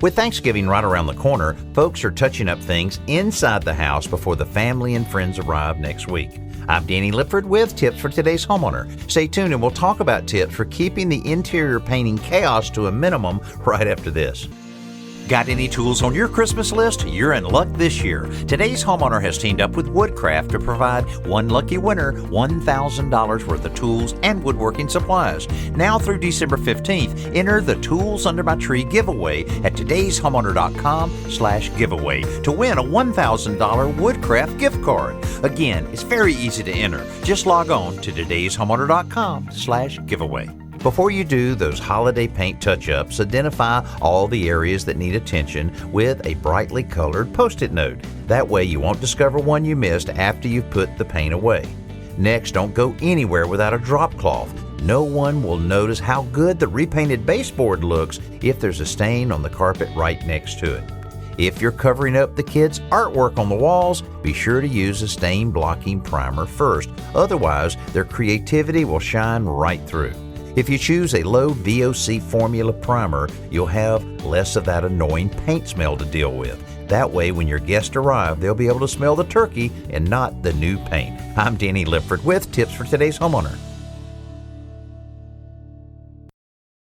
With Thanksgiving right around the corner, folks are touching up things inside the house before the family and friends arrive next week. I'm Danny Lipford with tips for today's homeowner. Stay tuned and we'll talk about tips for keeping the interior painting chaos to a minimum right after this. Got any tools on your Christmas list? You're in luck this year. Today's homeowner has teamed up with Woodcraft to provide one lucky winner $1,000 worth of tools and woodworking supplies. Now through December 15th, enter the Tools Under My Tree giveaway at todayshomeowner.com/giveaway to win a $1,000 Woodcraft gift card. Again, it's very easy to enter. Just log on to todayshomeowner.com/giveaway. Before you do those holiday paint touch-ups, identify all the areas that need attention with a brightly colored Post-it note. That way you won't discover one you missed after you've put the paint away. Next, don't go anywhere without a drop cloth. No one will notice how good the repainted baseboard looks if there's a stain on the carpet right next to it. If you're covering up the kids' artwork on the walls, be sure to use a stain blocking primer first. Otherwise, their creativity will shine right through. If you choose a low VOC formula primer, you'll have less of that annoying paint smell to deal with. That way, when your guests arrive, they'll be able to smell the turkey and not the new paint. I'm Danny Lipford with tips for today's homeowner.